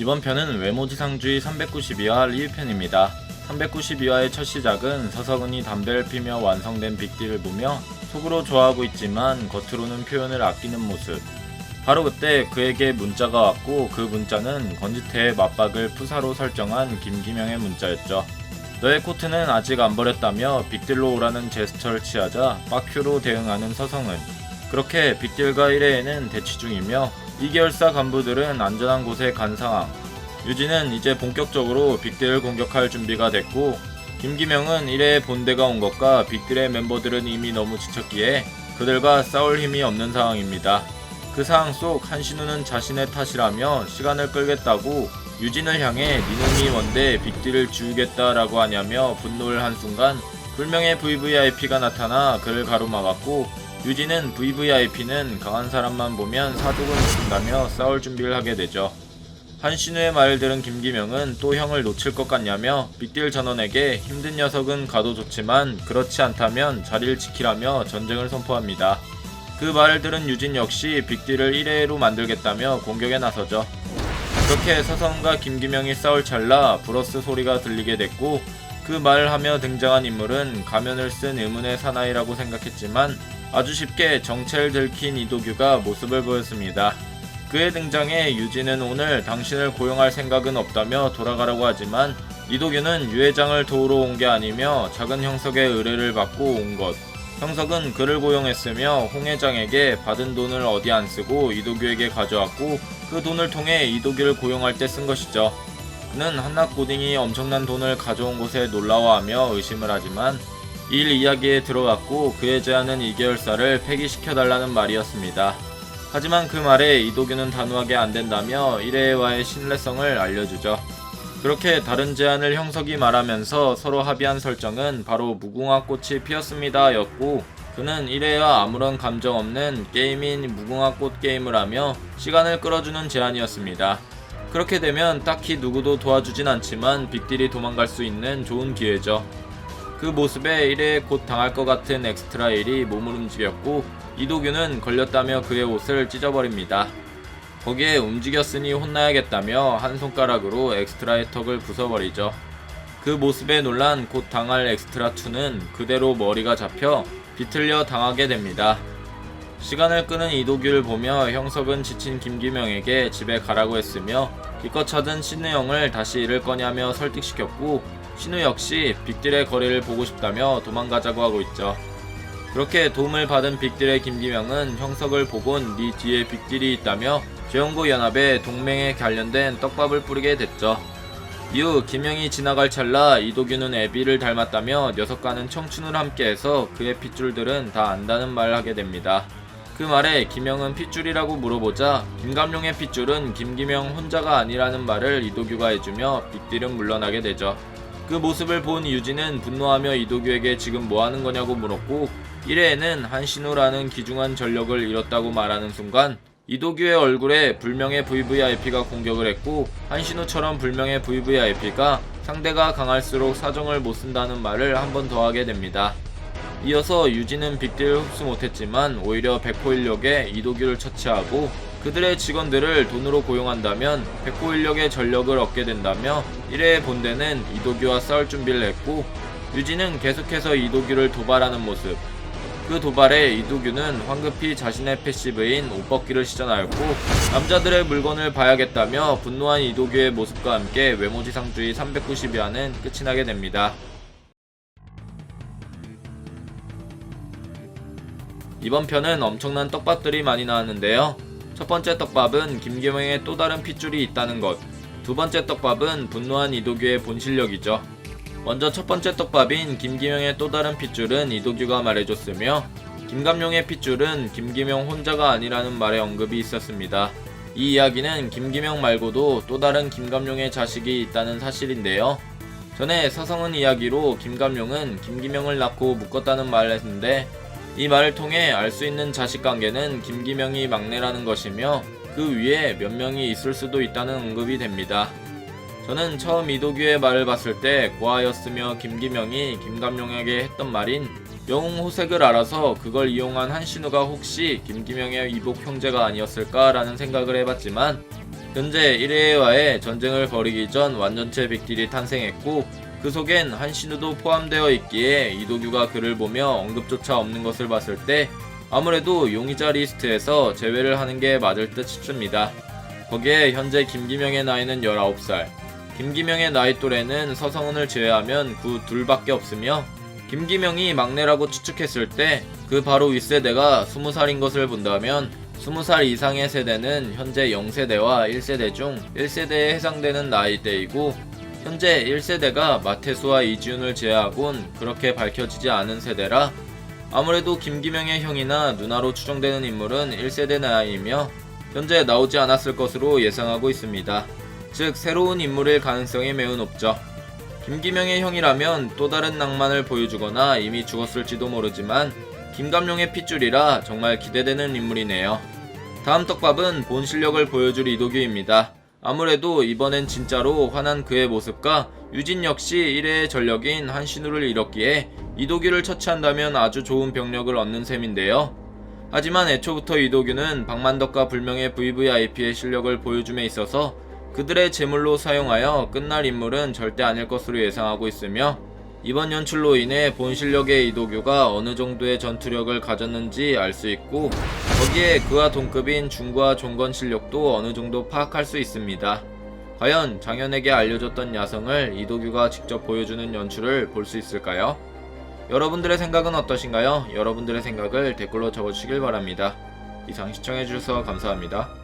이번 편은 외모지상주의 392화 1편입니다. 392화의 첫 시작은 서석은이 담배를 피며 완성된 빅딜을 보며 속으로 좋아하고 있지만 겉으로는 표현을 아끼는 모습. 바로 그때 그에게 문자가 왔고 그 문자는 건지태의 맞박을 푸사로 설정한 김기명의 문자였죠. 너의 코트는 아직 안 버렸다며 빅딜로 오라는 제스처를 취하자 빠큐로 대응하는 서성은. 그렇게 빅딜과 1회에는 대치 중이며 2계열사 간부들은 안전한 곳에 간 상황. 유진은 이제 본격적으로 빅딜을 공격할 준비가 됐고 김기명은 1회에 본대가 온 것과 빅딜의 멤버들은 이미 너무 지쳤기에 그들과 싸울 힘이 없는 상황입니다. 그 상황 속 한신우는 자신의 탓이라며 시간을 끌겠다고 유진을 향해 니놈이 뭔데 빅딜을 지우겠다라고 하냐며 분노를 한 순간 불명의 VVIP가 나타나 그를 가로막았고 유진은 VVIP는 강한 사람만 보면 사족을 묻는다며 싸울 준비를 하게 되죠. 한신우의 말을 들은 김기명은 또 형을 놓칠 것 같냐며 빅딜 전원에게 힘든 녀석은 가도 좋지만 그렇지 않다면 자리를 지키라며 전쟁을 선포합니다. 그 말을 들은 유진 역시 빅딜을 1회로 만들겠다며 공격에 나서죠. 그렇게 서성과 김기명이 싸울 찰나 브러스 소리가 들리게 됐고 그 말을 하며 등장한 인물은 가면을 쓴 의문의 사나이라고 생각했지만 아주 쉽게 정체를 들킨 이도규가 모습을 보였습니다. 그의 등장에 유진은 오늘 당신을 고용할 생각은 없다며 돌아가라고 하지만 이도규는 유 회장을 도우러 온 게 아니며 작은 형석의 의뢰를 받고 온 것. 형석은 그를 고용했으며 홍 회장에게 받은 돈을 어디 안 쓰고 이도규에게 가져왔고 그 돈을 통해 이도규를 고용할 때 쓴 것이죠. 그는 한낱 고딩이 엄청난 돈을 가져온 곳에 놀라워하며 의심을 하지만 일 이야기에 들어갔고 그의 제안은 2계열사를 폐기시켜달라는 말이었습니다. 하지만 그 말에 이도규는 단호하게 안된다며 1회와의 신뢰성을 알려주죠. 그렇게 다른 제안을 형석이 말하면서 서로 합의한 설정은 바로 무궁화 꽃이 피었습니다 였고 그는 1회와 아무런 감정 없는 게임인 무궁화 꽃 게임을 하며 시간을 끌어주는 제안이었습니다. 그렇게 되면 딱히 누구도 도와주진 않지만 빅딜이 도망갈 수 있는 좋은 기회죠. 그 모습에 1회에 곧 당할 것 같은 엑스트라 1이 몸을 움직였고 이도규는 걸렸다며 그의 옷을 찢어버립니다. 거기에 움직였으니 혼나야겠다며 한 손가락으로 엑스트라의 턱을 부숴버리죠. 그 모습에 놀란 곧 당할 엑스트라 2는 그대로 머리가 잡혀 비틀려 당하게 됩니다. 시간을 끄는 이도규를 보며 형석은 지친 김기명에게 집에 가라고 했으며 기껏 찾은 신우형을 다시 잃을 거냐며 설득시켰고 신우 역시 빅딜의 거리를 보고 싶다며 도망가자고 하고 있죠. 그렇게 도움을 받은 빅딜의 김기명은 형석을 보곤 네 뒤에 빅딜이 있다며 재홍고 연합에 동맹에 관련된 떡밥을 뿌리게 됐죠. 이후 김영이 지나갈 찰나 이도규는 애비를 닮았다며 녀석과는 청춘을 함께해서 그의 핏줄들은 다 안다는 말을 하게 됩니다. 그 말에 김영은 핏줄이라고 물어보자 김감룡의 핏줄은 김기명 혼자가 아니라는 말을 이도규가 해주며 빅딜은 물러나게 되죠. 그 모습을 본 유진은 분노하며 이도규에게 지금 뭐하는 거냐고 물었고 1회에는 한신우라는 기중한 전력을 잃었다고 말하는 순간 이도규의 얼굴에 불명의 VVIP가 공격을 했고 한신우처럼 불명의 VVIP가 상대가 강할수록 사정을 못 쓴다는 말을 한 번 더 하게 됩니다. 이어서 유진은 빅딜을 흡수 못했지만 오히려 백호인력에 이도규를 처치하고 그들의 직원들을 돈으로 고용한다면 백호인력의 전력을 얻게 된다며 1회의 본대는 이도규와 싸울 준비를 했고 유진은 계속해서 이도규를 도발하는 모습. 그 도발에 이도규는 황급히 자신의 패시브인 옷벗기를 시전하였고 남자들의 물건을 봐야겠다며 분노한 이도규의 모습과 함께 외모지상주의 392화는 끝이 나게 됩니다. 이번 편은 엄청난 떡밥들이 많이 나왔는데요. 첫 번째 떡밥은 김기명의 또 다른 핏줄이 있다는 것. 두 번째 떡밥은 분노한 이도규의 본실력이죠. 먼저 첫 번째 떡밥인 김기명의 또 다른 핏줄은 이도규가 말해줬으며 김감룡의 핏줄은 김기명 혼자가 아니라는 말의 언급이 있었습니다. 이 이야기는 김기명 말고도 또 다른 김감룡의 자식이 있다는 사실인데요. 전에 서성은 이야기로 김감룡은 김기명을 낳고 묶었다는 말을 했는데 이 말을 통해 알 수 있는 자식 관계는 김기명이 막내라는 것이며 그 위에 몇 명이 있을 수도 있다는 언급이 됩니다. 저는 처음 이도규의 말을 봤을 때 고아였으며 김기명이 김감룡에게 했던 말인 영웅 호색을 알아서 그걸 이용한 한신우가 혹시 김기명의 이복 형제가 아니었을까라는 생각을 해봤지만 현재 1회와의 전쟁을 벌이기 전 완전체 빅딜이 탄생했고 그 속엔 한신우도 포함되어 있기에 이도규가 그를 보며 언급조차 없는 것을 봤을 때 아무래도 용의자 리스트에서 제외를 하는 게 맞을 듯 싶습니다. 거기에 현재 김기명의 나이는 19살, 김기명의 나이 또래는 서성은을 제외하면 그 둘밖에 없으며 김기명이 막내라고 추측했을 때 그 바로 윗세대가 20살인 것을 본다면 20살 이상의 세대는 현재 0세대와 1세대 중 1세대에 해당되는 나이대이고 현재 1세대가 마태수와 이지훈을 제외하곤 그렇게 밝혀지지 않은 세대라 아무래도 김기명의 형이나 누나로 추정되는 인물은 1세대 나이이며 현재 나오지 않았을 것으로 예상하고 있습니다. 즉 새로운 인물일 가능성이 매우 높죠. 김기명의 형이라면 또 다른 낭만을 보여주거나 이미 죽었을지도 모르지만 김감룡의 핏줄이라 정말 기대되는 인물이네요. 다음 떡밥은 본 실력을 보여줄 이도규입니다. 아무래도 이번엔 진짜로 화난 그의 모습과 유진 역시 1회의 전력인 한신우를 잃었기에 이도규를 처치한다면 아주 좋은 병력을 얻는 셈인데요. 하지만 애초부터 이도규는 박만덕과 불명의 VVIP의 실력을 보여줌에 있어서 그들의 제물로 사용하여 끝날 인물은 절대 아닐 것으로 예상하고 있으며 이번 연출로 인해 본 실력의 이도규가 어느 정도의 전투력을 가졌는지 알 수 있고 거기에 그와 동급인 중과 종건 실력도 어느 정도 파악할 수 있습니다. 과연 장현에게 알려줬던 야성을 이도규가 직접 보여주는 연출을 볼 수 있을까요? 여러분들의 생각은 어떠신가요? 여러분들의 생각을 댓글로 적어주시길 바랍니다. 이상 시청해주셔서 감사합니다.